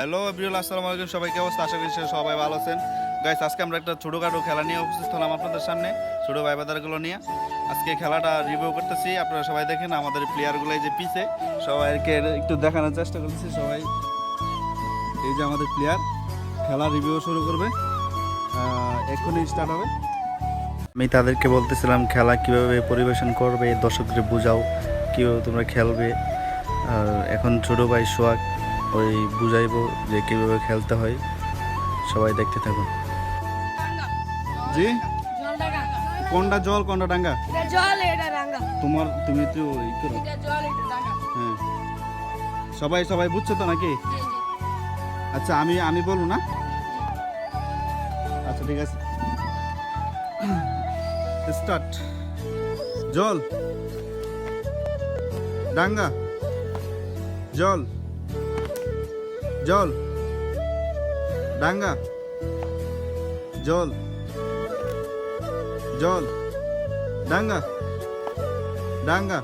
Hello everyone, আসসালামু আলাইকুম। সবাই কি অবস্থা? আশা করি সবাই ভালো আছেন। গাইস, আজকে আমরা একটা ছোটোখাটো খেলা নিয়ে উপস্থিত হলাম আপনাদের সামনে, ছোটো ভাই বাদারগুলো নিয়ে। আজকে খেলাটা রিভিউ করতেছি, আপনারা সবাই দেখেন। আমাদের প্লেয়ারগুলো এই যে পিছে, সবাইকে একটু দেখানোর চেষ্টা করতেছি। সবাই এই যে আমাদের প্লেয়ার, খেলা রিভিউ শুরু করবে, এক্ষুনি স্টার্ট হবে। আমি তাদেরকে বলতেছিলাম খেলা কিভাবে পরিবেশন করবে, দর্শকদের বুঝাও কীভাবে তোমরা খেলবে। আর এখন ছোটো ভাই সোহাগ ওই বুঝাইবো যে কীভাবে খেলতে হয়। সবাই দেখতে থাকুন। জি, কোনটা জল কোনটা ডাঙ্গা? তোমার তুমি তো ই করো। হ্যাঁ, সবাই সবাই বুঝছো তো নাকি? আচ্ছা, আমি বলবো না? আচ্ছা ঠিক আছে, স্টার্ট। জল, ডাঙ্গা, জল, জল, ডাঙ্গা, জল, জল, ডাঙ্গা, ডাঙ্গা।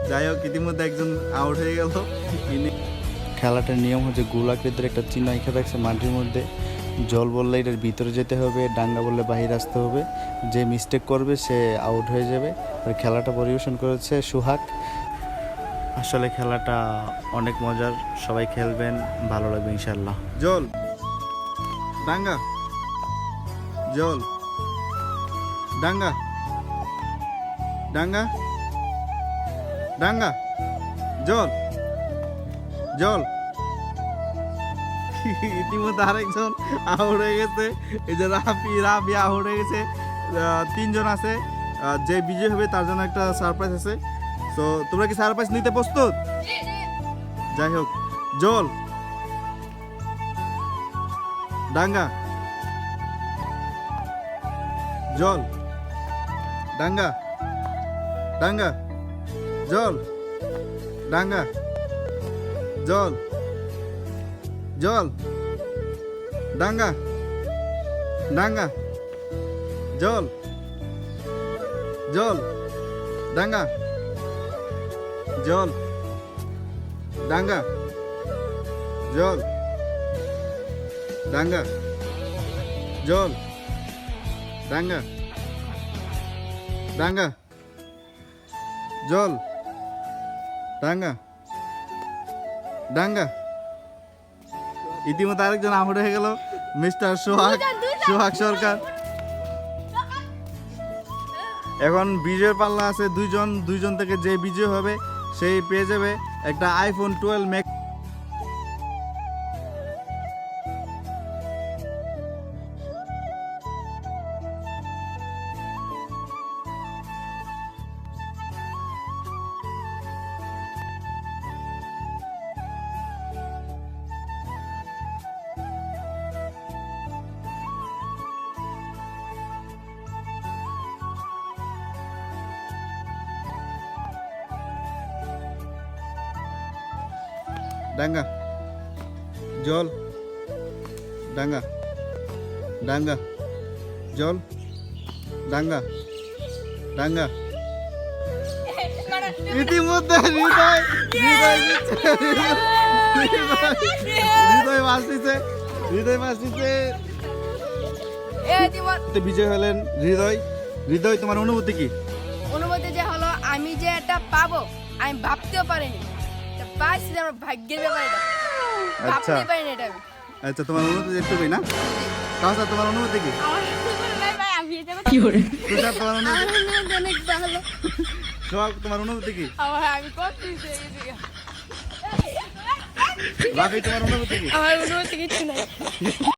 যাই হোক, ইতিমধ্যে একজন আউট হয়ে গেল। খেলাটার নিয়ম হচ্ছে গোলাকৃতির একটা চিহ্ন এঁকে থাকছে মাটির মধ্যে। জল বললে এটার ভিতরে যেতে হবে, ডাঙ্গা বললে বাহির আসতে হবে। যে মিস্টেক করবে সে আউট হয়ে যাবে। আর খেলাটা পরিবেশন করেছে সোহাগ। আসলে খেলাটা অনেক মজার, সবাই খেলবেন, ভালো লাগবে ইনশাল্লাহ। জল, ডাঙ্গা, জল, ডাঙ্গা, ডাঙ্গা, ডাঙ্গা, জল, জল। ইতিমধ্যে আরেকজন আউট হয়ে গেছে। এই যে রাফি আউট হয়ে গেছে। তিনজন আছে, যে বিজয় হবে তার জন্য একটা সারপ্রাইজ আছে। তো তোমরা কি সারপ্রাইজ নিতে প্রস্তুত? যাই হোক, জল, ডাঙ্গা, জল, ডাঙ্গা, ডাঙ্গা, জল, ডাঙ্গা, জল, জল, ডাঙ্গা, ডাঙ্গা, জল, জল, ডাঙ্গা, জল, ডাঙ্গা, জল, ডাঙ্গা, জল, ডাঙ্গা, ডাঙ্গা, জল, ডাঙ্গা, ডাঙ্গা। ইতিমধ্যে আরেকজন আউট হয়ে গেল, মিস্টার সোহাগ সরকার। এখন বিজয়ের পাল্লা আছে দুইজন থেকে যে বিজয় হবে সেই পেয়ে যাবে একটা আইফোন 12 ম্যাক্স। ডাঙ্গা, জল, ডাঙ্গা, ডাঙ্গা, জল, ডাঙ্গা, ডাঙ্গা। ইতিমধ্যে হৃদয় মাছ দিছে। বিজয় হলেন হৃদয়। হৃদয়, তোমার অনুভূতি কি? অনুভূতি যে হলো, আমি যে এটা পাবো আমি ভাবতেও পারিনি। পাইছি, আমার ভাগ্যের ব্যাপার এটা। ভাবতে পারিনি এটা। আচ্ছা, তোমার অনুভূতি একটু না? কাউসার, তোমার অনুভূতি কি? আমি এটা কি করে? তুষার, তোমার অনুভূতি? অনেক ভালো। সোহাগ, তোমার অনুভূতি কি? আমি কত রাফি, তোমার অনুভূতি কি? আমার অনুভূতি কিছু নাই।